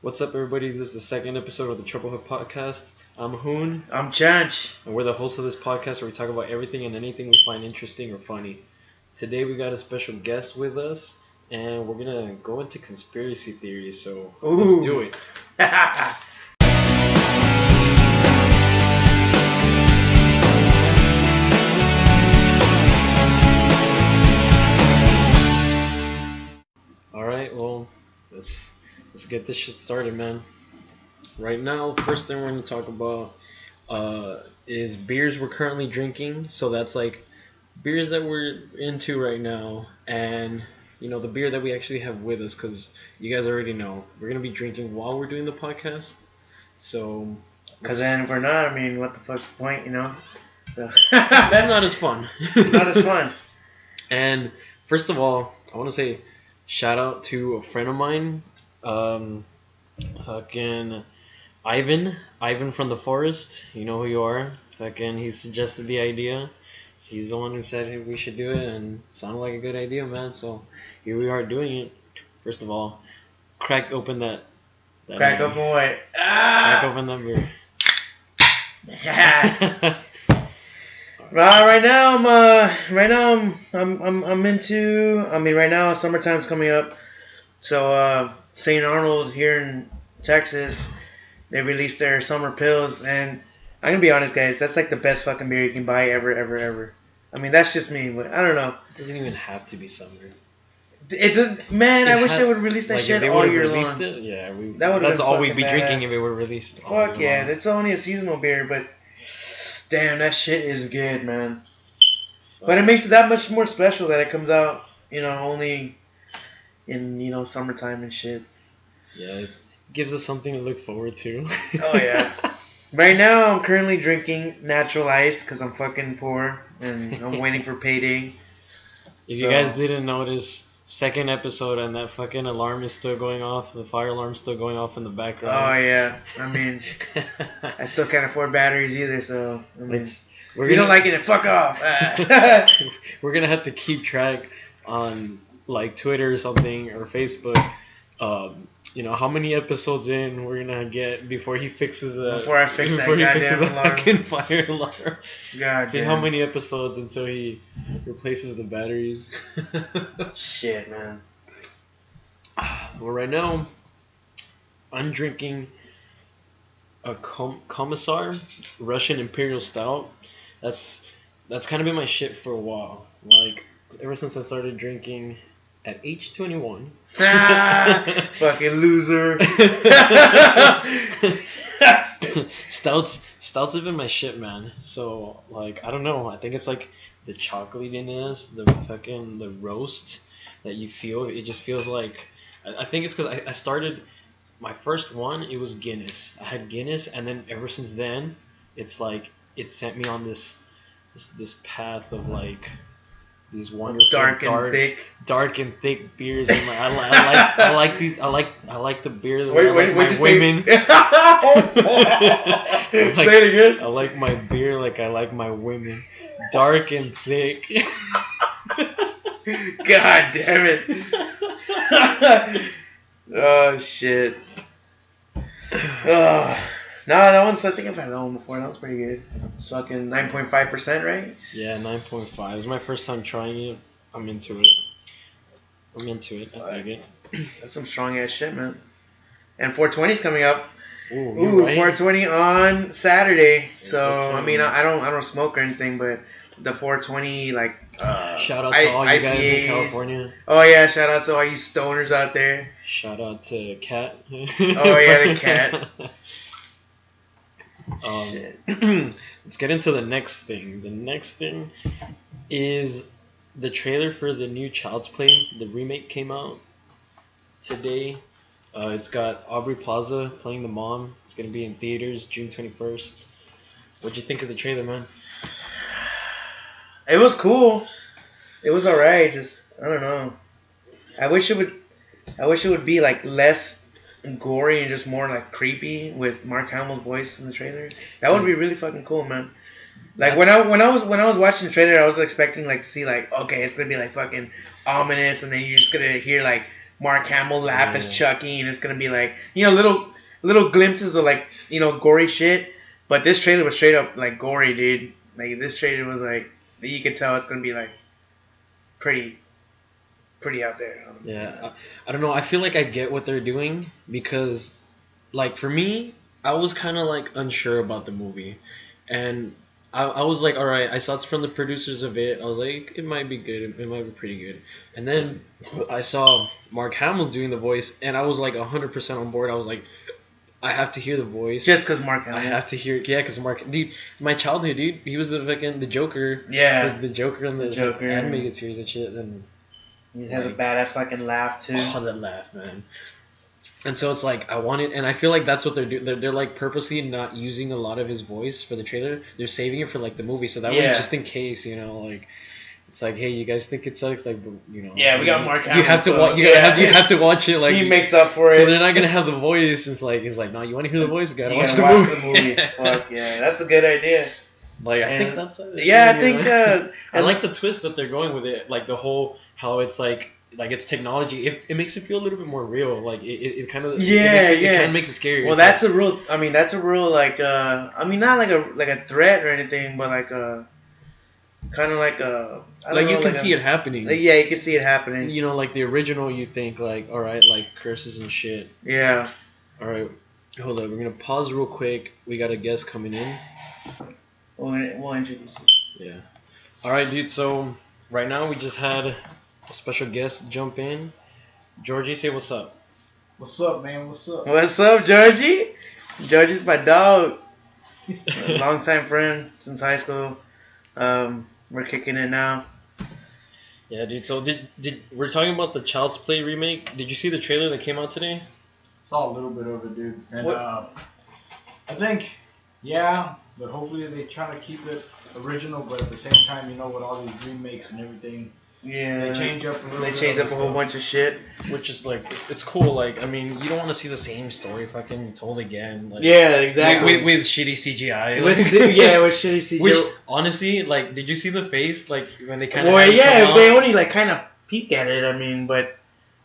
What's up, everybody? This is the second episode of the Triple Hook Podcast. I'm Hoon. I'm Chanch. And we're the hosts of this podcast where we talk about everything and anything we find interesting or funny. Today we got a special guest with us, and we're going to go into conspiracy theories, so let's do it. Alright, well, let's get this shit started, man. Right now, first thing we're going to talk about is beers we're currently drinking. So that's like beers that we're into right now, and the beer that we actually have with us, because you guys already know we're going to be drinking while we're doing the podcast. So, because then if we're not, I mean, what the fuck's the point, So. It's not as fun. It's not as fun. And first of all, I want to say shout out to a friend of mine, fucking Ivan from the forest. You know who you are. Fucking, he suggested the idea. He's the one who said, hey, we should do it, and it sounded like a good idea, man. So here we are doing it. First of all, crack open that crack open what? Crack open that beer. Right now I'm into. I mean, right now summertime's coming up, so St. Arnold here in Texas, they released their summer pills, and I'm gonna be honest, guys, that's like the best fucking beer you can buy ever. I mean, that's just me, but I don't know. It doesn't even have to be summer. I wish they would release that shit all year long. It, yeah, that's all we'd be drinking if it were released. Fuck yeah, that's only a seasonal beer, but damn, that shit is good, man. But it makes it that much more special that it comes out, only in summertime and shit. Yeah, it gives us something to look forward to. Oh yeah. Right now, I'm currently drinking natural ice because I'm fucking poor and I'm waiting for payday. If you guys didn't notice, second episode and that fucking alarm is still going off. The fire alarm's still going off in the background. Oh yeah. I mean, I still can't afford batteries either, so I mean, you don't like it, then fuck off. We're gonna have to keep track on like Twitter or something or Facebook. How many episodes in we're gonna get before he fixes the before I fix that goddamn alarm. Fucking fire alarm. God See damn. how many episodes until he replaces the batteries. Shit, man. Well, right now I'm drinking a Commissar Russian Imperial Stout. That's kind of been my shit for a while. Like ever since I started drinking at age 21. Fucking loser. Stouts have been my shit, man. So like I don't know. I think it's like the chocolatiness, the roast that you feel. It just feels like I think it's because I started my first one. It was Guinness. I had Guinness, and then ever since then, it's like it sent me on this path of like these wonderful dark and thick beers. And like, I like these. I like the beer that like my women. Say it again. I like my beer like I like my women, dark and thick. God damn it! Oh shit! No, that one's. I think I've had that one before. That was pretty good. It's fucking 9.5%, right? Yeah, 9.5. It was my first time trying it. I'm into it. I dig it. That's some strong ass shit, man. And 420's coming up. Ooh, right. 420 on Saturday. Yeah, so I mean, I don't smoke or anything, but the 420 like. Shout out to all you guys in California. Oh yeah, shout out to all you stoners out there. Shout out to Cat. Oh yeah, the Cat. Shit. Let's get into the next thing. The next thing is the trailer for the new Child's Play. The remake came out today. It's got Aubrey Plaza playing the mom. It's going to be in theaters June 21st. What'd you think of the trailer, man? It was cool. It was alright. Just I don't know. I wish it would be like less gory and just more like creepy with Mark Hamill's voice in the trailer. That would be really fucking cool, man. Like when I was watching the trailer, I was expecting like to see like, okay, it's gonna be like fucking ominous, and then you're just gonna hear like Mark Hamill laugh as Chucky, and it's gonna be like little glimpses of like gory shit. But this trailer was straight up like gory, dude. Like this trailer was like you could tell it's gonna be like pretty out there. Yeah, I don't know. I feel like I get what they're doing because, like, for me, I was kind of like unsure about the movie, and I was like, all right, I saw it's from the producers of it. I was like, it might be good. It might be pretty good. And then I saw Mark Hamill doing the voice, and I was like 100% on board. I was like, I have to hear the voice. Just because Mark Hamill. I have to hear, yeah, because Dude, my childhood, dude. He was the Joker. Yeah. The Joker in the Joker animated series and shit. And he has a badass fucking laugh too. Oh, that laugh, man. And so it's like I want it, and I feel like that's what they're doing. They're like purposely not using a lot of his voice for the trailer. They're saving it for like the movie, so that way just in case, like it's like, hey, you guys think it sucks, like, Yeah, we got Mark Hamill. You have to watch. You have to watch it. Like he makes up for it. So they're not gonna have the voice. It's like no, you want to hear the voice? You gotta watch the movie. Fuck yeah, that's a good idea. Like I think that's. Yeah, I think. I like the twist that they're going with it. Like the whole how it's like it's technology. It makes it feel a little bit more real. Like it kind of it kind of makes it scary. Well, that's a real. I mean, that's a real like. I mean, not like a threat or anything, but like a kind of like a. You can see it happening. Yeah, you can see it happening. Like the original, you think like, all right, like curses and shit. Yeah. All right, hold up. We're gonna pause real quick. We got a guest coming in. We'll introduce you. Yeah. All right, dude. So right now we just had a special guest jump in. Georgie, say what's up. What's up, man? What's up? What's up, Georgie? Georgie's my dog. Longtime friend since high school. We're kicking it now. Yeah, dude. So did we're talking about the Child's Play remake? Did you see the trailer that came out today? Saw a little bit of it, dude. And I think, yeah, but hopefully they try to keep it original, but at the same time, with all these remakes and everything, yeah, they change up a little bit. They change up a whole bunch of shit, which is like it's cool. Like I mean, you don't want to see the same story fucking told again. Like, yeah, exactly. With shitty CGI. With shitty CGI. Which honestly, like, did you see the face like when they kind of? Well, yeah, they only like kind of peek at it. I mean, but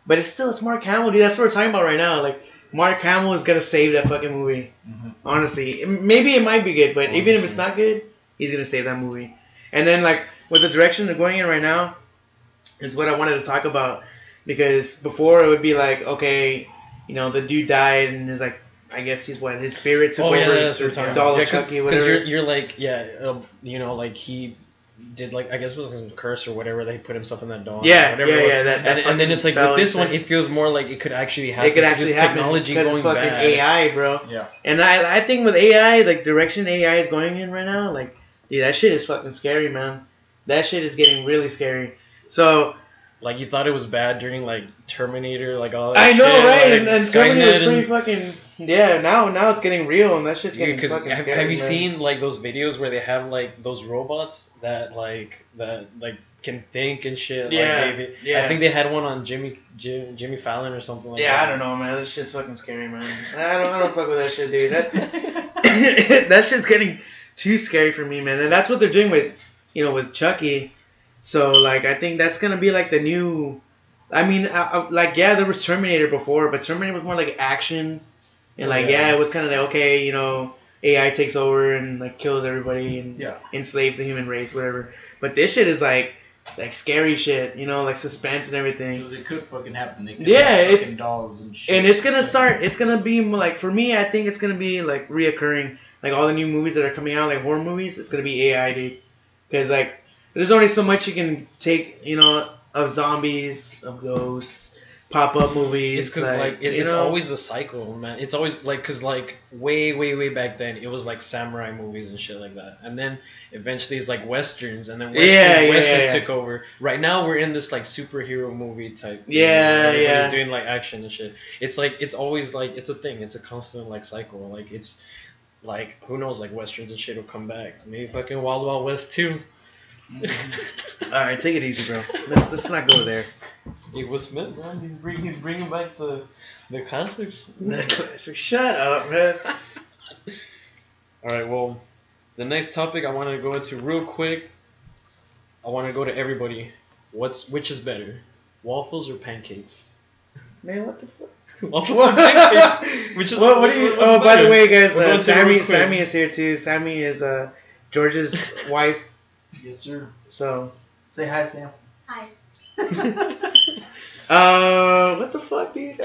it's Mark Hamill, dude. That's what we're talking about right now. Like Mark Hamill is gonna save that fucking movie. Mm-hmm. Honestly, maybe it might be good, but even if it's not good, he's gonna save that movie. And then like with the direction they're going in right now. Is what I wanted to talk about, because before it would be like, okay, the dude died and is like, I guess his spirit took over the doll of Chucky, whatever. Because you're like, like he did like, I guess it was some curse or whatever, that he put himself in that doll. Yeah, yeah. And then it's like with this one, it feels more like it could actually happen. It could actually happen technology because going it's fucking bad. AI, bro. Yeah. And I think with AI, like direction AI is going in right now, like, dude, that shit is fucking scary, man. That shit is getting really scary. So, like, you thought it was bad during like Terminator, like all that. I know, shit, right? like, and Terminator was pretty fucking. Yeah, now it's getting real, and that shit's getting fucking scary. Have you seen like those videos where they have like those robots that can think and shit? Yeah, like, yeah. I think they had one on Jimmy Fallon or something like that. Yeah, I don't know, man. That shit's fucking scary, man. I don't fuck with that shit, dude. That shit's getting too scary for me, man. And that's what they're doing with Chucky. So, like, I think that's gonna be like the new. I mean, there was Terminator before, but Terminator was more like action, and it was kind of like, okay, AI takes over and like kills everybody and enslaves the human race, whatever. But this shit is like scary shit, like suspense and everything. It could fucking happen. It's dolls and shit. And it's gonna start. It's gonna be like, for me, I think it's gonna be like reoccurring. Like all the new movies that are coming out, like horror movies, it's gonna be AI, dude. Because like, there's only so much you can take, of zombies, of ghosts, pop-up movies. It's because it's always a cycle, man. It's always like, because like way back then, it was like samurai movies and shit like that, and then eventually it's like westerns, and then westerns took over. Right now we're in this like superhero movie type. Everybody's doing like action and shit. It's like it's always like it's a thing. It's a constant like cycle. Like it's like, who knows, like westerns and shit will come back. Maybe fucking Wild Wild West too. Mm-hmm. All right, take it easy, bro. Let's not go there. Hey, Will Smith, man, he's bringing back the classics. Shut up, man. All right, well, the next topic I want to go into real quick. I want to go to everybody. Which is better, waffles or pancakes? Man, what the fuck? Waffles or pancakes? Which is what do you? what's Oh, by the better? way, guys, We'll go to it real quick. Sammy is here too. Sammy is George's wife. Yes, sir. So. Say hi, Sam. Hi. What the fuck, dude?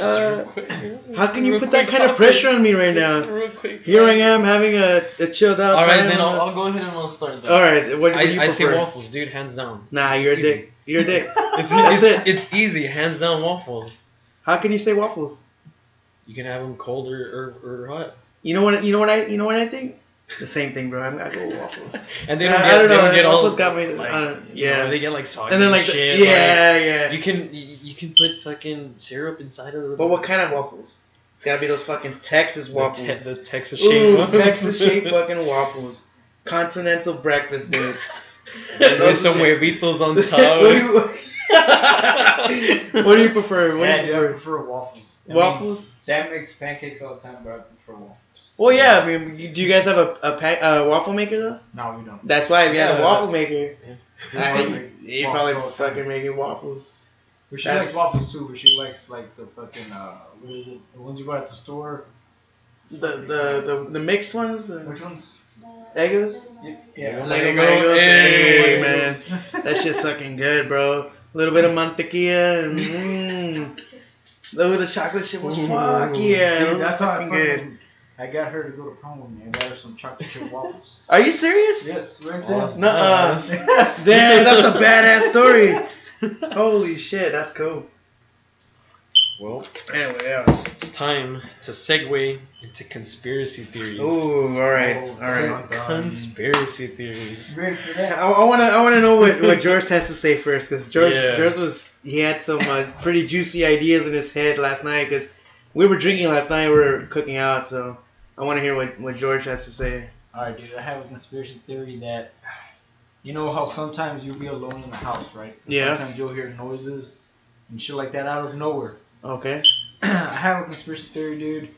How can you put that kind of pressure on me right now? Real quick. Here I am having a chilled out All right, time. then I'll go ahead and I'll start. Then. All right, what do you I say prefer? waffles, dude, hands down. Nah, you're a It's easy. dick. You're a dick. That's it. It's easy, hands down waffles. How can you say waffles? You can have them cold or hot. You know what I think? The same thing, bro. I go with waffles. And they I don't don't know. get all Waffles got me. like, Yeah. they get like soggy And then like shit. yeah. You can put fucking syrup inside of the. But what kind of waffles? It's gotta be those fucking Texas waffles. The Texas shaped ones. Texas shaped fucking waffles. Continental breakfast, dude. With some huevitos on top. What do you prefer? What Yeah, do dude, you I prefer? prefer waffles. Waffles? Sam makes pancakes all the time, but I prefer waffles. Well, yeah. I mean, do you guys have a waffle maker though? No, we don't. That's why if you had a Yeah. waffle maker, Yeah. you Waffles probably all the time. fucking making waffles. But she That's- likes waffles too, but she likes like the fucking what is it? The ones you buy at the store. The mixed ones. Which ones? Eggos? Yeah. Lego Lego Eggos. Hey. Hey, man. That shit's fucking good, bro. A little bit of mantequilla and the chocolate chip was fuck yeah. Dude, Those that's are how I fucking good. fucking. I got her to go to prom with me. I got her some chocolate chip waffles. Are you serious? Yes, right Oh, there. Nuh-uh. Damn, that's a badass story. Holy shit, that's cool. Well, Anyway, yeah. it's time to segue into conspiracy theories. Ooh, all right, Oh, all right. Conspiracy theories. Ready for that? I wanna know what George has to say first, because George Yeah. he had some pretty juicy ideas in his head last night, because we were drinking last night, we were cooking out, so I want to hear what George has to say. Alright, dude, I have a conspiracy theory that, you know how sometimes you'll be alone in the house, right? Yeah. Sometimes you'll hear noises and shit like that out of nowhere. Okay. I have a conspiracy theory, dude,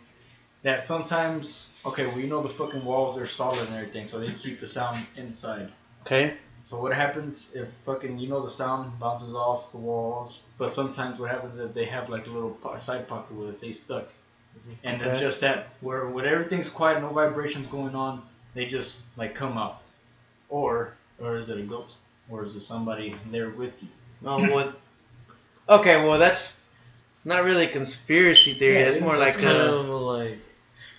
that sometimes, okay, well, you know the fucking walls are solid and everything, so they keep the sound inside. Okay. So what happens if fucking, you know, the sound bounces off the walls, but sometimes what happens is they have like a little side pocket where they stay stuck. And Okay. it's just that, where when everything's quiet, no vibrations going on, they just like come out. Or is it a ghost? Or is it somebody there with you? Oh, what? Okay, well that's not really a conspiracy theory. Yeah, that's it more is. like Kind of like,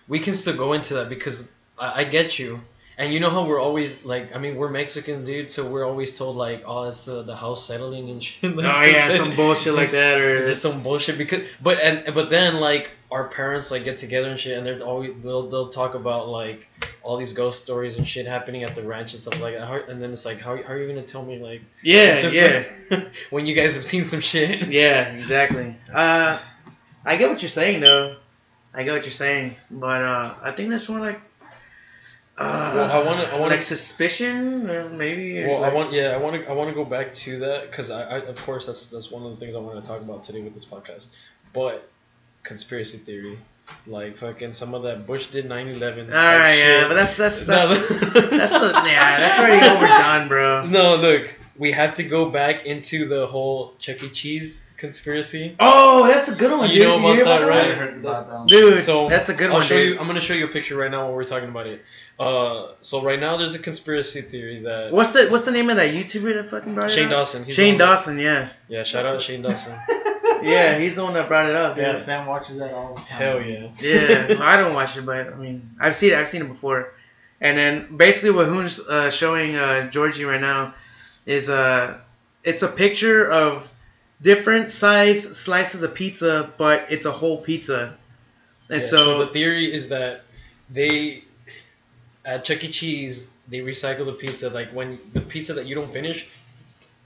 we can still go into that because I get you. And you know how we're always like, I mean, we're Mexican, dude, so we're always told like, oh, it's the house settling and shit. Like, oh yeah, some bullshit like that, or Just some bullshit because, but then like our parents like get together and shit, and they'll talk about like all these ghost stories and shit happening at the ranch and stuff like that. And then it's like, how are you gonna tell me like? yeah, it's just yeah. like, when you guys have seen some shit. Yeah, exactly. I get what you're saying though. I get what you're saying, but I think that's more like. Well, I want like suspicion, or maybe. Well, like, I want to go back to that because I of course that's one of the things I want to talk about today with this podcast. But conspiracy theory, like fucking some of that Bush did 9/11. All right, yeah, but that's already overdone, bro. No, look, we have to go back into the whole Chuck E. Cheese conspiracy. Oh, that's a good one, You dude. know You hear about that, one? I right? heard about that one. Dude, So that's a good I'll one, show dude. you. I'm gonna show you a picture right now while we're talking about it. So right now there's a conspiracy theory that What's the name of that YouTuber that fucking brought it Shane up? Dawson. He's Shane the one Dawson, yeah. that- Yeah, shout out to Shane Dawson. Yeah, he's the one that brought it up, dude. Yeah, Sam watches that all the time. Hell yeah. Yeah, well, I don't watch it, but I mean, I've seen it before. And then basically what Hoon's showing Georgie right now is it's a picture of different size slices of pizza, but it's a whole pizza. And Yeah, so the theory is that they at Chuck E. Cheese they recycle the pizza. Like when the pizza that you don't finish,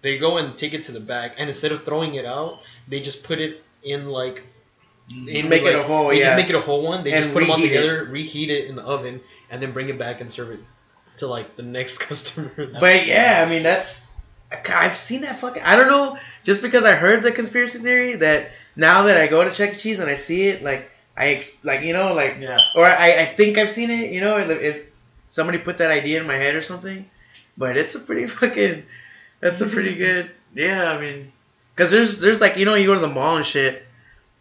they go and take it to the back, and instead of throwing it out, they just put it in like Make it a whole, They yeah. just make it a whole one. They And just put them all reheat it. together, reheat it in the oven, and then bring it back and serve it to like the next customer. But yeah, I mean I've seen that fucking. I don't know, just because I heard the conspiracy theory that now that I go to Chuck E. Cheese and I see it, like Yeah. or I think I've seen it, if somebody put that idea in my head or something. But it's a pretty fucking. That's a pretty good. Yeah, I mean, because there's like you go to the mall and shit,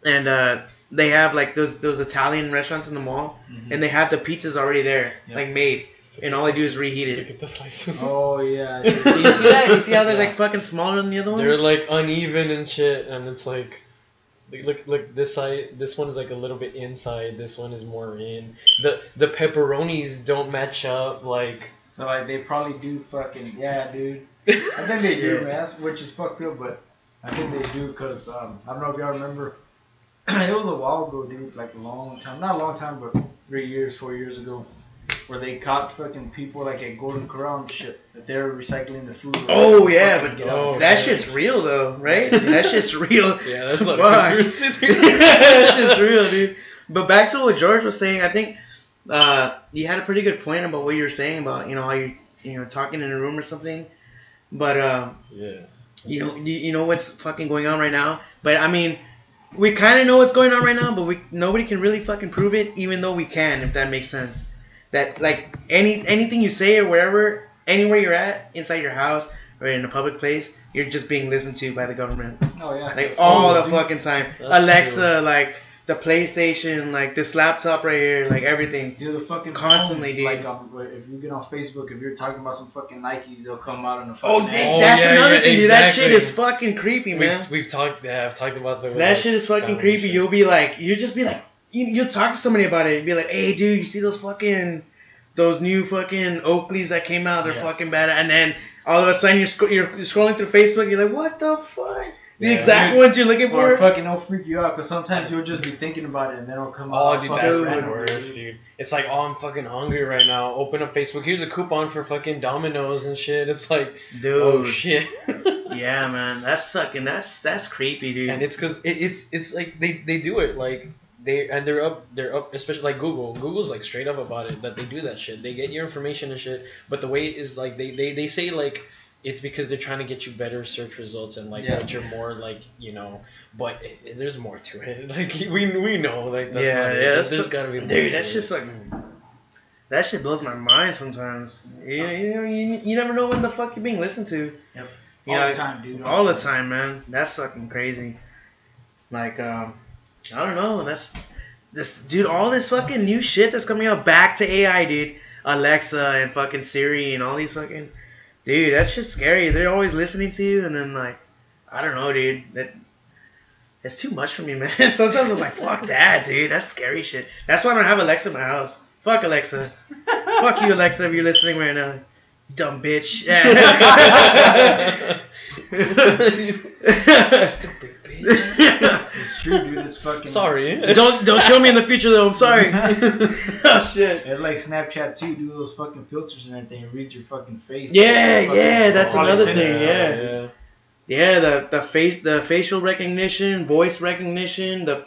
and they have like those Italian restaurants in the mall, and they have the pizzas already there, like made, and all they do is reheat Look it. at the slices. Oh yeah. You see that? You see how they're like fucking smaller than the other ones? They're like uneven and shit, and it's like, look, this side, this one is like a little bit inside, this one is more in. The pepperonis don't match up, like. So, like they probably do fucking dude. I think they do, man. Which is fucked up, but I think they do because I don't know if y'all remember. It was a while ago, dude. Like a long time, not a long time, but 3 years, 4 years ago, where they caught fucking people like at Golden Corral and shit that they're recycling the food. Oh yeah, but that okay. shit's real though, right? That shit's real. Yeah, that's not Fuck. a conspiracy. That shit's real, dude. But back to what George was saying, I think you had a pretty good point about what you were saying about how you talking in a room or something. But yeah, you know what's fucking going on right now. But I mean, we kind of know what's going on right now, but nobody can really fucking prove it, even though we can, if that makes sense. That like anything you say or wherever, anywhere you're at, inside your house or in a public place, you're just being listened to by the government. Oh yeah. Like all the fucking time. That's Alexa, true. like the PlayStation, like this laptop right here, like everything. You're the fucking Constantly, phones, dude. Like if you get on Facebook, if you're talking about some fucking Nikes, they'll come out in a fucking. Oh, ad. that's yeah, another yeah, thing, dude. That exactly. shit is fucking creepy, man. I've talked about That shit is fucking creepy. You'll just be like, you'll talk to somebody about it. You'll be like, hey, dude, you see those new fucking Oakleys that came out? They're fucking bad. And then all of a sudden you're scrolling through Facebook. You're like, what the fuck? The exact ones you're looking for. Or fucking don't freak you out because sometimes you'll just be thinking about it and then it'll come out. Oh, dude, that's fucking the randomly, worst, dude. It's like, oh, I'm fucking hungry right now. Open up Facebook. Here's a coupon for fucking Domino's and shit. It's like, Dude. oh shit. Yeah, man, that's creepy, dude. And it's because it's like they do it like they're up, especially like Google's like straight up about it that they do that shit. They get your information and shit, but the way it is like they say like it's because they're trying to get you better search results and like what you're more like but there's more to it. Like we know like that's not it. There's gotta be more. Dude, that's just like that shit blows my mind sometimes. You never know when the fuck you're being listened to. Yep. All the time, dude. All the time, man. That's fucking crazy. Like, I don't know. All this fucking new shit that's coming out back to AI, dude. Alexa and fucking Siri and all these fucking, dude. That's just scary. They're always listening to you, and then like, I don't know, dude. That's too much for me, man. Sometimes I'm like, fuck that, dude. That's scary shit. That's why I don't have Alexa in my house. Fuck Alexa. Fuck you, Alexa, if you're listening right now. Dumb bitch. Stupid bitch. It's true, dude. It's fucking. Sorry. Don't kill me in the future though. I'm sorry. Oh shit. It's like Snapchat too. Do those fucking filters and everything. It reads your fucking face. Yeah. That's another Polysynthes. thing. Yeah. The facial recognition, voice recognition, the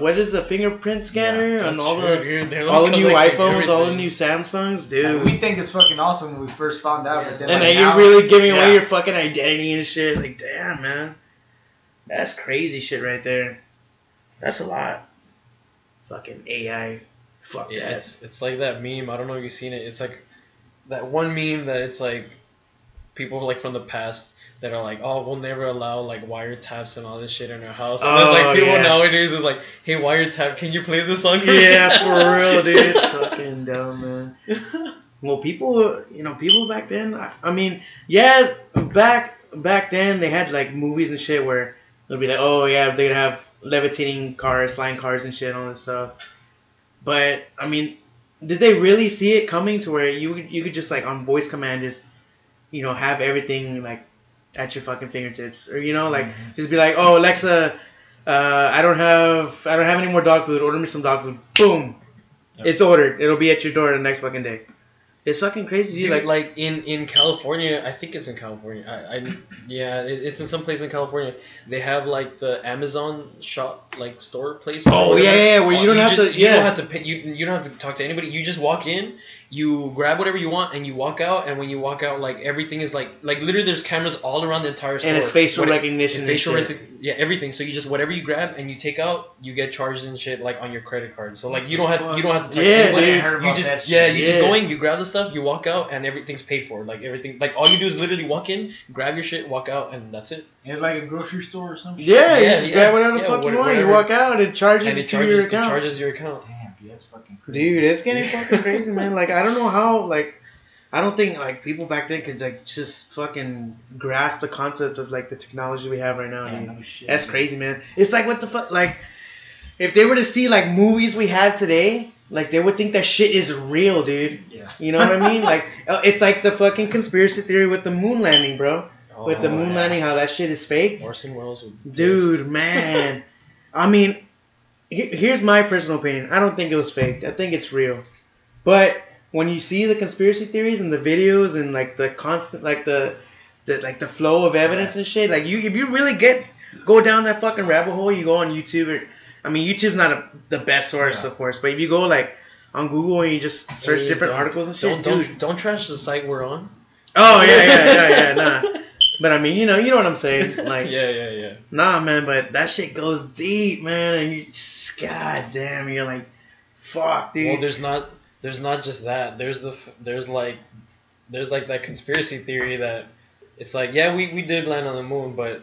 what is the fingerprint scanner on all the new iPhones, all the new Samsungs, dude. We think it's fucking awesome when we first found out, but then And like then you're now, really giving away your fucking identity and shit. Like, damn, man. That's crazy shit right there. That's a lot. Fucking AI. Fuck that. It's like that meme. I don't know if you've seen it. It's like that one meme that it's like people like from the past that are like, oh, we'll never allow like wiretaps and all this shit in our house. And there's like people nowadays is like, hey, wiretap, can you play this song for me? Yeah, for real, dude. Fucking dumb, man. Well, people back then, I mean, yeah, back then they had like movies and shit where they'd be like, oh yeah, they'd have levitating cars, flying cars and shit and all this stuff. But I mean, did they really see it coming to where you could just like on voice command just have everything like at your fucking fingertips, or just be like, oh Alexa, I don't have any more dog food. Order me some dog food. Boom, it's ordered. It'll be at your door the next fucking day. It's fucking crazy. Dude, like in California, I think it's in California. It's in some place in California. They have like the Amazon shop, like store place. Oh yeah, where you don't have to. You don't have to pay. You don't have to talk to anybody. You just walk in. you grab whatever you want and you walk out, and when you walk out, like everything is like literally there's cameras all around the entire store. And it's facial recognition and facial shit. yeah, everything. So you just whatever you grab and you take out, you get charged and shit like on your credit card. So like you don't have to touch anybody. You just just go in, you grab the stuff, you walk out, and everything's paid for. Like everything, like all you do is literally walk in, grab your shit, walk out, and that's it. It's like a grocery store or something. Yeah, you just grab whatever the fuck you want. You walk out and it charges your account. It charges your account. Damn, dude, that's fucking crazy. Dude, it's getting fucking crazy, man. Like I don't know how like. I don't think like people back then could like just fucking grasp the concept of like the technology we have right now. Yeah, dude. no shit, That's dude. crazy, man. It's like what the fuck, like if they were to see like movies we have today, like they would think that shit is real, dude. Yeah. You know what I mean? Like it's like the fucking conspiracy theory with the moon landing, bro. With the moon landing, how that shit is faked. Orson Welles. Dude, man. I mean, here's my personal opinion. I don't think it was faked. I think it's real. But when you see the conspiracy theories and the videos and like the constant like the flow of evidence and shit, like if you really go down that fucking rabbit hole, you go on YouTube I mean YouTube's not the best source of course, but if you go like on Google and you just search different articles and shit, don't trash the site we're on. Oh yeah, nah. But I mean, you know what I'm saying, like yeah. Nah, man, but that shit goes deep, man, and you just goddamn, you're like, fuck, dude. Well, there's not just that. There's like that conspiracy theory that it's like, yeah, we did land on the moon, but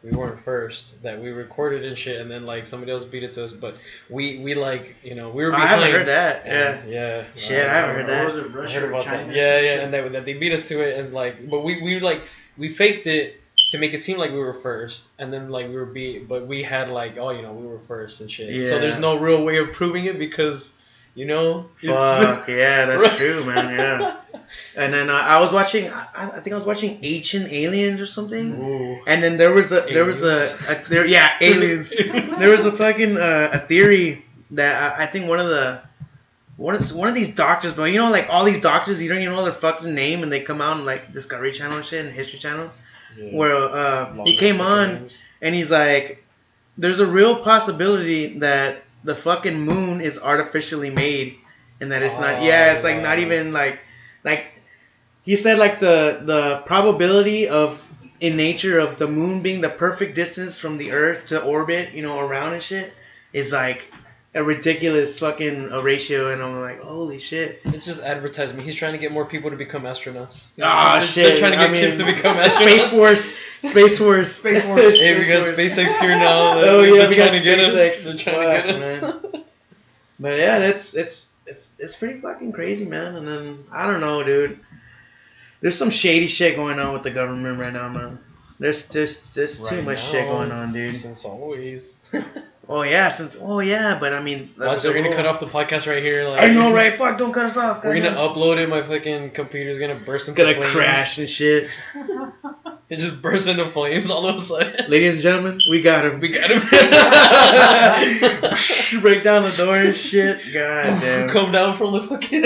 we weren't first. That we recorded and shit, and then like somebody else beat it to us. But we like, we were behind. I haven't heard that. Yeah. Shit, I haven't heard that. Was it Russia or China? Yeah, and that they beat us to it, and like, but we faked it to make it seem like we were first, and then like but we had like, we were first and shit. Yeah. So there's no real way of proving it because. Fuck, yeah, that's true, man, yeah. And then I was watching, I think I was watching Ancient Aliens or something. Ooh. And then there was aliens. Aliens. There was a fucking a theory that I think one of these doctors, but like all these doctors, you don't even know their fucking name, and they come out on like Discovery Channel and shit and History Channel, where he came on and he's like, there's a real possibility that the fucking moon is artificially made, and that it's not. Yeah, it's like not even like he said like the probability of in nature of the moon being the perfect distance from the Earth to orbit, around and shit, is like a ridiculous fucking ratio, and I'm like, holy shit. It's just advertisement. He's trying to get more people to become astronauts. Shit. They're trying to get kids to become astronauts. Space Force. Hey, we got SpaceX here now. Oh yeah, we got SpaceX. They're trying to get us. But yeah, it's pretty fucking crazy, man. And then I don't know, dude. There's some shady shit going on with the government right now, man. There's too much shit going on, dude. Since always. Oh yeah, but I mean, watch, they're gonna cut off the podcast right here. Like, I know, right? Fuck, don't cut us off. We're gonna upload it. My fucking computer's gonna burst into flames. It's gonna crash and shit. It just bursts into flames all of a sudden. Ladies and gentlemen, we got him. We got him. Break down the door and shit. God damn. Come down from the fucking.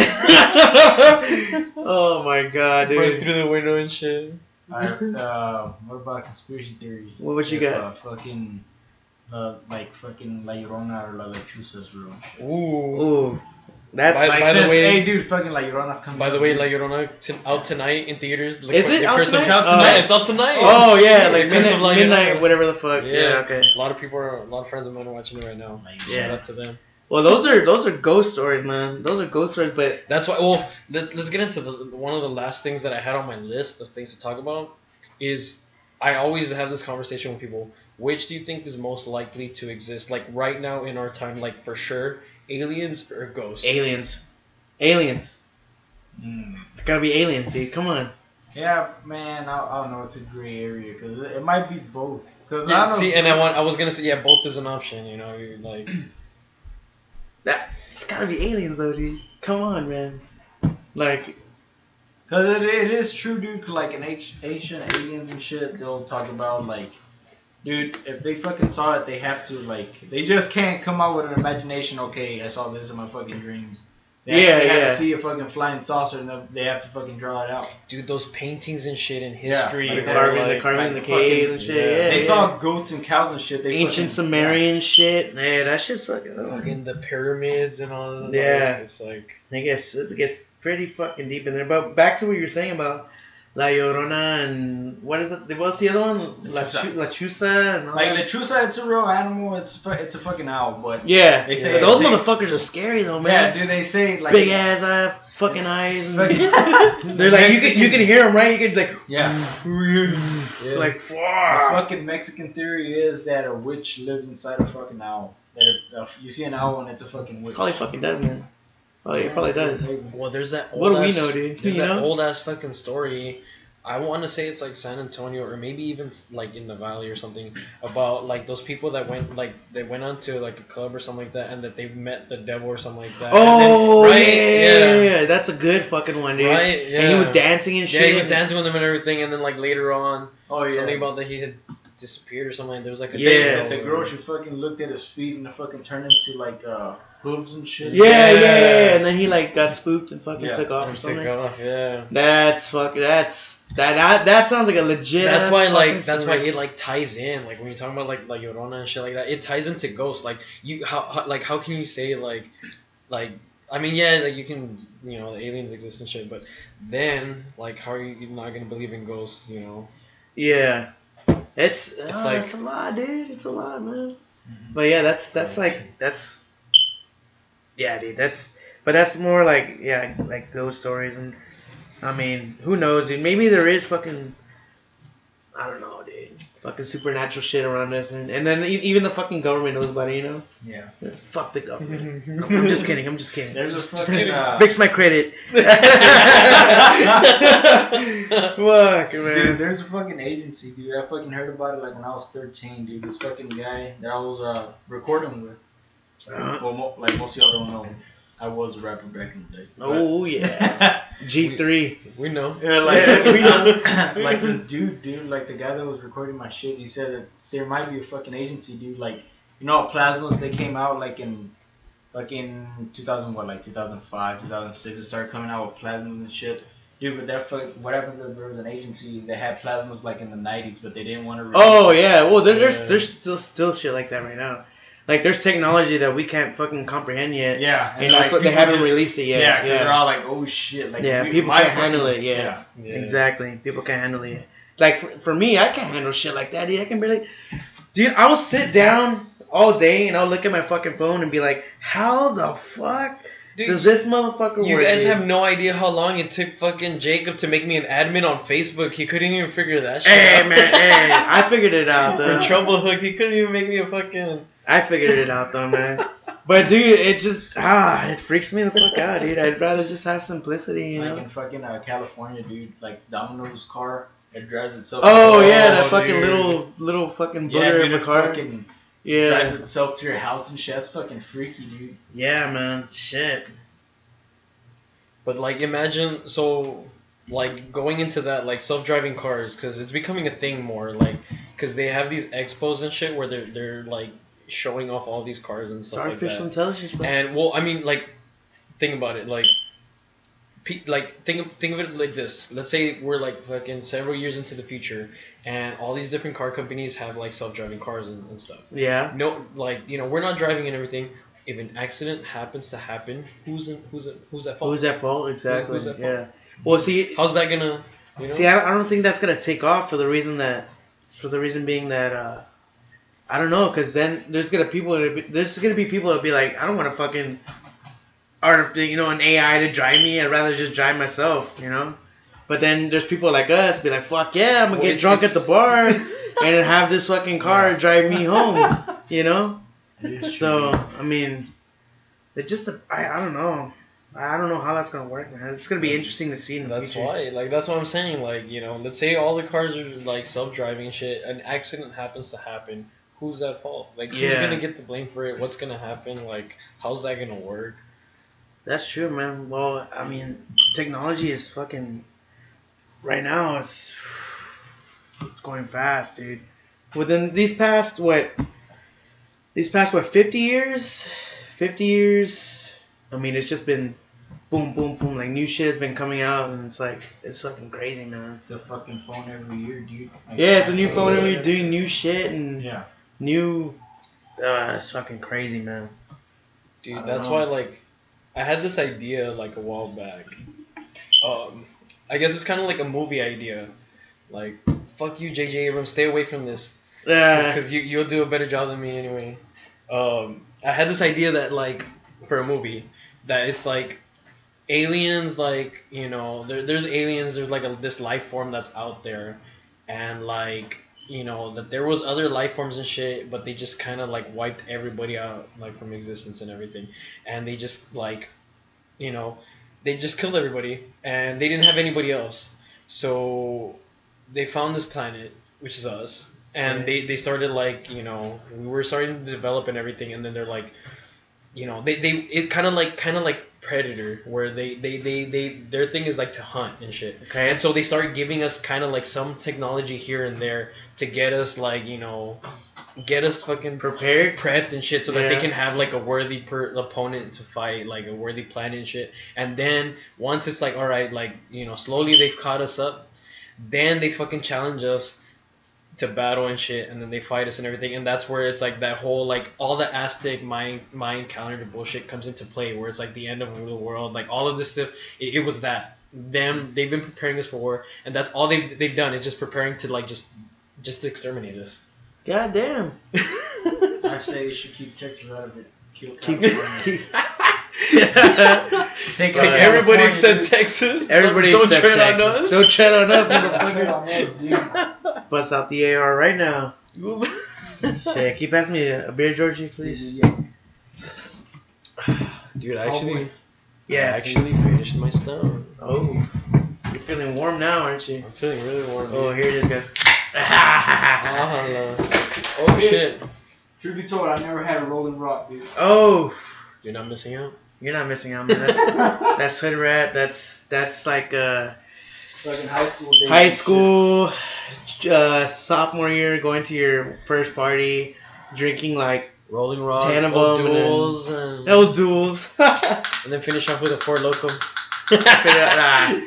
Oh my god, dude. Right through the window and shit. Alright, what about conspiracy theories? What you got? Fucking La Llorona or La Lechuza's room. Ooh. That's by the way, hey dude, fucking La Llorona's coming. By the way, La Llorona out tonight in theaters. Is it out tonight? It's out tonight. Oh yeah, like midnight, whatever the fuck. Yeah, okay. A lot of friends of mine are watching it right now. Yeah. Shout out to them. Well, those are ghost stories, man. Those are ghost stories, but that's why. Well, let's get into one of the last things that I had on my list of things to talk about. Is I always have this conversation with people. Which do you think is most likely to exist, like right now in our time, like for sure, aliens or ghosts? Aliens. It's gotta be aliens, dude. Come on. Yeah, man. I don't know. It's a gray area because it might be both. Cause yeah, I was gonna say both is an option. You're like that. It's gotta be aliens, though, dude. Come on, man. Like. Cause it is true, dude. Like in ancient aliens and shit, they'll talk about like. Dude, if they fucking saw it, they have to, like, they just can't come out with an imagination, okay, I saw this in my fucking dreams. They Yeah, actually had yeah. to see a fucking flying saucer, and they have to fucking draw it out. Dude, those paintings and shit in Yeah, history. like The were carving, like, the carving in the fucking- caves and shit. yeah. Yeah, They yeah. saw goats and cows and shit. They Ancient fucking, Sumerian shit. Yeah, that shit's fucking. fucking the pyramids and all that. Yeah. It's like. I guess it gets pretty fucking deep in there. But back to what you were saying about La Llorona and what is it? What's the other one? La Chusa and all Like that. Lechusa, it's a real animal. It's a fucking owl, but Yeah, They say- but those they say- motherfuckers are scary though, yeah, man. dude, they say like Big ass fucking eyes, and Fucking- they're like you can hear them, right? You can like Yeah. like The fuck. fucking Mexican theory is that a witch lives inside a fucking owl. That you see an owl and it's a fucking witch. Probably fucking does, man. Oh, it probably does. Well, there's that. What do we old-ass- know, dude? There's You that know? old ass fucking story. I want to say it's like San Antonio or maybe even like in the valley or something about like those people that went like they went on to like a club or something like that and that they met the devil or something like that. Oh, and then, yeah, that's a good fucking one, dude. Right, yeah. And he was dancing and shit. Yeah, he was dancing with them and everything, and then like later on, Oh yeah. something about that he had disappeared or something. There was like a Yeah. That the girl, she fucking looked at his feet and it fucking turned into like hooves and shit. Yeah, and then he like got spooked and fucking took off or and something. took off, yeah. That's fucking. That sounds like a legit. That's ass why fucking that's why story. it like ties in like when you're talking about like Llorona and shit like that, it ties into ghosts. Like you how can you say like I mean yeah, like you can, you know, the aliens exist and shit, but then like how are you not gonna believe in ghosts, you know? Yeah, it's like- it's a lot, dude. It's a lot, man. Mhm. But yeah, that's like that's. Yeah, dude. That's more like like ghost stories, and I mean, who knows, dude? Maybe there is fucking. I don't know, dude. Fucking supernatural shit around us, and then even the fucking government knows about it, you know? Yeah. Fuck the government. I'm just kidding. There's a fucking Fix my credit. Fuck, dude, man. there's a fucking agency, dude. I fucking heard about it like when I was 13, dude. This fucking guy that I was recording with. Uh-huh. Well, like most of y'all don't know, I was a rapper back in the day. Oh, yeah. G3. We know. Yeah, like, Yeah, we know. like this dude, like the guy that was recording my shit, he said that there might be a fucking agency, dude. Like, you know, plasmas, they came out like in 2000, what, like 2005, 2006, it started coming out with plasmas and shit. Dude, but what happened is there was an agency that had plasmas like in the 90s, but they didn't want to release Oh, it. yeah. Well, there's Yeah. still shit like that right now. Like, there's technology that we can't fucking comprehend yet. Yeah. And that's what they people haven't just- released it yet. Yeah, because they're all like, oh shit. Like, Yeah, people my can't handle fucking- it, yeah. Yeah. Exactly. People can't handle it. Like, for me, I can't handle shit like that, dude. I can barely... Dude, I will sit down all day and I'll look at my fucking phone and be like, how the fuck Dude, does this motherfucker you work? guys dude? have no idea how long it took fucking Jacob to make me an admin on Facebook. He couldn't even figure that shit Hey, out. man, hey. I figured it out, For though. trouble hooked, he couldn't even make me a fucking... I figured it out, though, man. But, dude, it just... it freaks me the fuck out, dude. I'd rather just have simplicity, you Like know? in fucking California, dude, like Domino's car, it drives itself. Oh, yeah, Oh, that fucking dude. little fucking yeah, butter dude, of it a car. fucking Yeah. drives itself to your house and shit. That's fucking freaky, dude. Yeah, man. Shit. But like imagine like going into that like self-driving cars because it's becoming a thing more like because they have these expos and shit where they're like showing off all these cars and It's stuff artificial like intelligence, that. bro. And well, I mean like think about it like think of it like this. Let's say we're like fucking several years into the future and all these different car companies have like self-driving cars and stuff. Yeah. No, like you know we're not driving and everything. If an accident happens to happen, who's at fault? Who's at fault? Exactly. Who's at fault? Yeah. Well, see, How's that gonna? You know? see, I don't think that's gonna take off for the reason being that I don't know, because then there's gonna be people that'll be like, I don't want to fucking an AI to drive me. I'd rather just drive myself, you know. But then there's people like us be like, fuck yeah, I'm gonna Well, get drunk at the bar and have this fucking car Yeah. drive me home, you know. It is So true. I mean, it just I don't know. I don't know how that's gonna work, man. It's gonna be interesting to see in the That's future. why, like, that's what I'm saying. Like, you know, let's say all the cars are like self-driving and shit. An accident happens to happen. Who's at fault? Like, who's Yeah. gonna get the blame for it? What's gonna happen? Like, how's that gonna work? That's true, man. Well, I mean, technology is fucking. Right now, it's going fast, dude. Within these past 50 years? 50 years. I mean, it's just been boom, boom, boom. Like new shit has been coming out, and it's like it's fucking crazy, man. The fucking phone every year, dude. Like, Yeah, it's a new phone, and we're shit. doing new shit and Yeah. new. It's fucking crazy, man. I Dude, don't that's know. why like I had this idea like a while back. I guess it's kind of like a movie idea. Like, fuck you, J.J. Abrams, stay away from this. Because you'll do a better job than me anyway. I had this idea that like for a movie that it's like aliens, like there's aliens, there's like this life form that's out there, and like that there was other life forms and shit, but they just kind of like wiped everybody out like from existence and everything, and they just like they just killed everybody and they didn't have anybody else, so they found this planet, which is us, and Okay. they started like we were starting to develop and everything, and then they're like they it kind of like Predator, where they their thing is like to hunt and shit. Okay. And so they start giving us kind of like some technology here and there to get us like get us fucking Prepared? prepped and shit, so that they Yeah. can have like a worthy opponent to fight, like a worthy planet and shit. And then once it's like, all right, like slowly they've caught us up, then they fucking challenge us to battle and shit, and then they fight us and everything, and that's where it's like that whole like all the Aztec mind counter to bullshit comes into play, where it's like the end of the world, like all of this stuff. It was that they've been preparing us for war, and that's all they've done is just preparing to like just to exterminate us. God damn. I say you should keep Texas out of it. Kill Keep, California. keep. Take Like, Everybody California, except dude. Texas. Everybody don't except tread Texas. on us. Don't tread on us, Don't tread motherfucker. on us, dude. Bust out the AR right now. Shit, can you pass me a beer, Georgie, please? Yeah. Dude, I actually, Yeah. I actually finished my stone. Oh, you're feeling warm now, aren't you? I'm feeling really warm. Oh, dude. here it is, guys. Oh shit! Truth be told, I never had a rolling rock, dude. Oh, You're not missing out. you're not missing out, man. That's hood rat. That's like Fucking high school days. high school, sophomore year, going to your first party, drinking like Rolling Rock, 10 of old them, and then- duels, and no duels. then finish off with a Four Loko.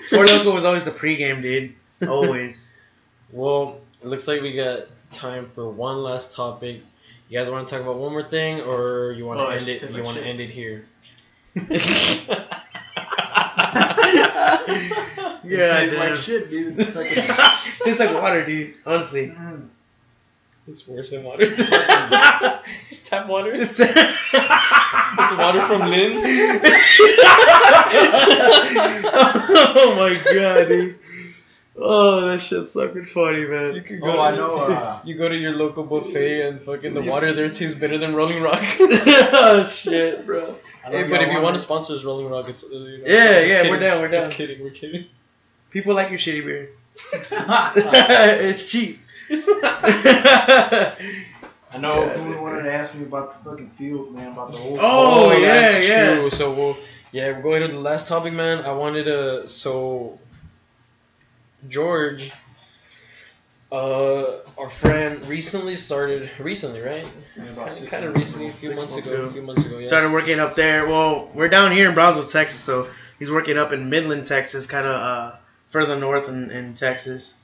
Four Loko was always the pregame, dude. Always. Well, it looks like we got time for one last topic. You guys want to talk about one more thing, or you want to Oh, I end should it? take You my want to shit. end it here? Yeah, Tastes like damn. shit, dude. It's like Tastes like water, dude. Honestly. It's worse than water. It's tap water. It's water from Lynn's. Oh my god, dude. Oh, that shit's fucking funny, You man. could Oh, I know. You go to your local buffet and fucking the water there tastes better than Rolling Rock. Oh shit, bro. Hey, but if you want to sponsor us, Rolling Rock, it's Yeah, just yeah, kidding. we're down, we're Just down. kidding, we're kidding. People like your shitty beer. I It's cheap. know. Yeah, Someone dude. wanted to ask me about the fucking field, man. About the whole. Oh, yeah, that's yeah. true. So we're going to the last topic, man. I wanted to George, our friend recently, right? About 6 Kind of months recently, a ago. few 6 months months ago. ago. A few months ago. Yes. Started working up there. Well, we're down here in Brownsville, Texas, so he's working up in Midland, Texas, kind of further north in Texas.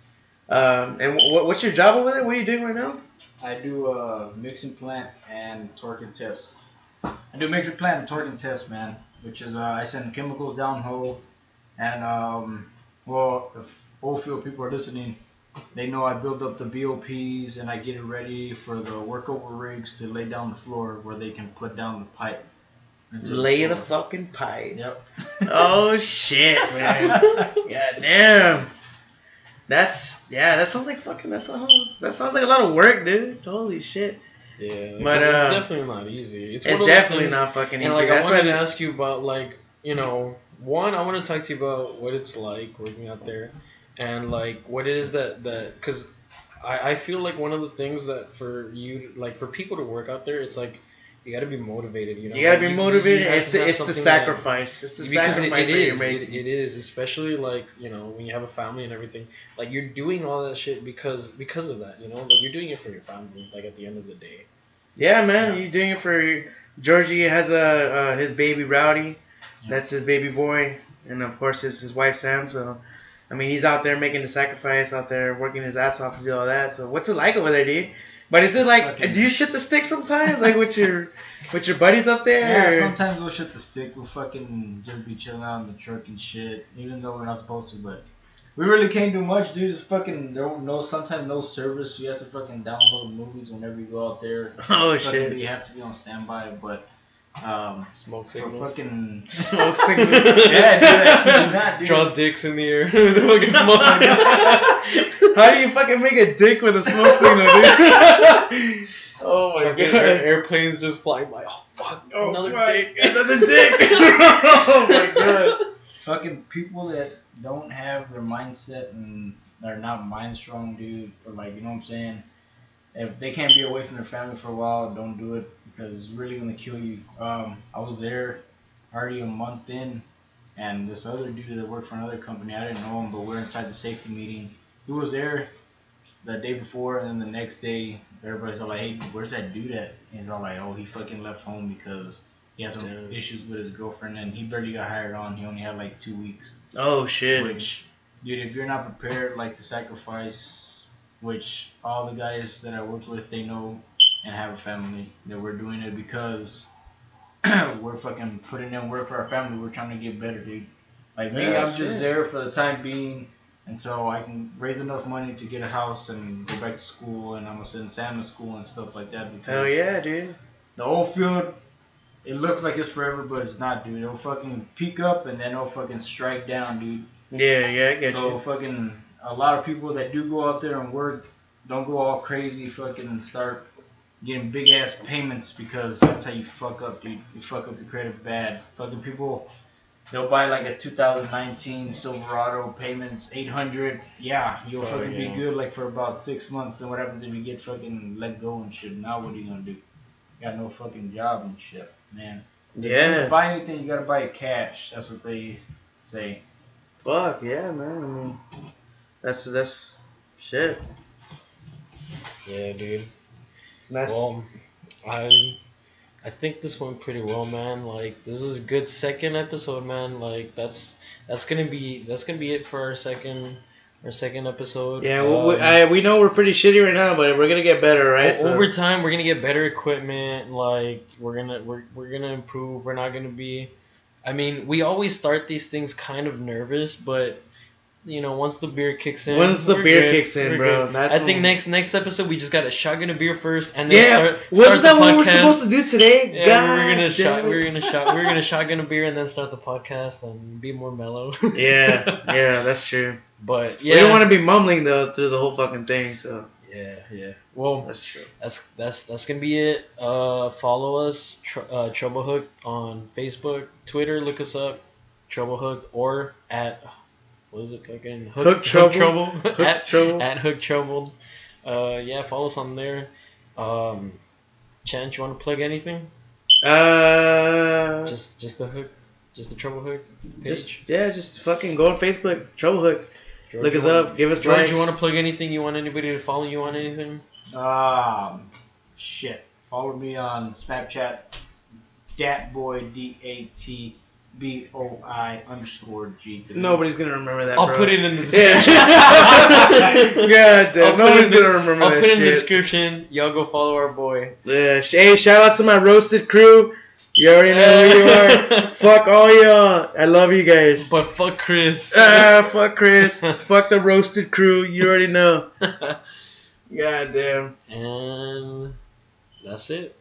And what's your job over there? What are you doing right now? I do mixing plant and torquing tests. I do mixing plant and torquing tests, man. Which is I send chemicals down hole, and well, if oil field people are listening, they know I build up the BOPs and I get it ready for the workover rigs to lay down the floor where they can put down the pipe. into Lay the floor. fucking pipe. Yep. Oh shit, man. God damn. That sounds like fucking. That sounds like a lot of work, dude. Holy shit. Yeah, But, it's definitely not easy. It's one It's of those definitely things- not fucking easy. And like, That's I why wanted to the- ask you about like, one, I want to talk to you about what it's like working out there, and like what it is that because I feel like one of the things that for you, like for people to work out there, it's like you got to be motivated. You know, You gotta Like, be motivated. have It's to have the something sacrifice. It's the because sacrifice that you're making. it is, especially like when you have a family and everything. Like you're doing all that shit because of that. Like you're doing it for your family. Like at the end of the day. Yeah, man. Yeah. You're doing it for Georgie has his baby Rowdy. That's his baby boy, and of course his wife Sam. So, I mean, he's out there making the sacrifice, out there working his ass off to do all that. So, what's it like over there, dude? But is it like, do you shit the stick sometimes, like with your buddies up there? Yeah, or? sometimes we'll shit the stick. We'll fucking just be chilling out in the truck and shit, even though we're not supposed to. But we really can't do much, dude. It's fucking sometimes no service. You have to fucking download movies whenever you go out there. Oh fucking, shit! you have to be on standby, but. Smoke signals. Fucking smoke signals. Yeah, dude, actually, not, dude. Draw dicks in the air with the fucking smoke. How do you fucking make a dick with a smoke signal, dude? Oh my god! Airplanes just flying by. Oh fuck! Oh Another fuck! dick. Another dick! Oh my god! Fucking people that don't have their mindset and they're not mind strong, dude, or like, you know what I'm saying? If they can't be away from their family for a while, don't do it because it's really gonna kill you. I was there already a month in, and this other dude that worked for another company, I didn't know him, but we're inside the safety meeting. He was there the day before, and then the next day, everybody's all like, "Hey, where's that dude at?" And he's all like, "Oh, he fucking left home because he had some issues with his girlfriend, and he barely got hired on. He only had like 2 weeks." Oh shit! Which, dude, if you're not prepared, like to sacrifice. Which all the guys that I work with, they know and have a family, that we're doing it because we're fucking putting in work for our family. We're trying to get better, dude. Like me, I'm just there for the time being until I can raise enough money to get a house and go back to school, and I'm gonna send Sam to school and stuff like that. Because hell yeah, dude. The old field, it looks like it's forever, but it's not, dude. It'll fucking peak up and then it'll fucking strike down, dude. Yeah, I get you. So fucking a lot of people that do go out there and work don't go all crazy, fucking start getting big ass payments because that's how you fuck up, dude. You fuck up your credit bad. Fucking people, they'll buy like a 2019 Silverado, payments $800. Yeah, you'll fucking be good like for about 6 months. And what happens if you get fucking let go and shit? Now what are you gonna do? You got no fucking job and shit, man. Yeah. To buy anything, you gotta buy it cash. That's what they say. Fuck yeah, man. I mean, that's shit. Yeah, dude. That's Well, I think this went pretty well, man. Like, this is a good second episode, man. Like, that's gonna be it for our second episode. yeah. Well, we know we're pretty shitty right now, but we're gonna get better, right? Over time, we're gonna get better equipment. Like, we're gonna improve. We're not gonna be. I mean, we always start these things kind of nervous, but you know, once the beer kicks in, once the beer kicks in, we're bro. good. That's I think next episode we just got a shotgun a beer first, and then yeah. start Wasn't that the what we were podcast. supposed to do today? Yeah, God we were damn gonna shotgun a beer and then start the podcast and be more mellow. yeah, that's true. But yeah, We don't want to be mumbling though through the whole fucking thing. So yeah. Well, that's true. That's gonna be it. Follow us, Troublehook on Facebook, Twitter. Look us up, Troublehook, or at what is it fucking Hook Trouble. at, Trouble. at Hook Troubled. Yeah, follow us on there. Chance, you want to plug anything? Just the Hook, just the Trouble Hook page. Just fucking go on Facebook, Troublehook. George, Look us up, give us George, likes. you want to plug anything? You want anybody to follow you on anything? Shit. Follow me on Snapchat, Datboy DATBOI_G. Nobody's gonna remember that. I'll bro. put it in the description. God damn, nobody's gonna remember I'll that put it in the shit. description. Y'all go follow our boy. Yeah, hey, shout out to my roasted crew. You already know who you are. Fuck all y'all. I love you guys. But fuck Chris. Fuck Chris. Fuck the roasted crew. You already know. God damn. And that's it.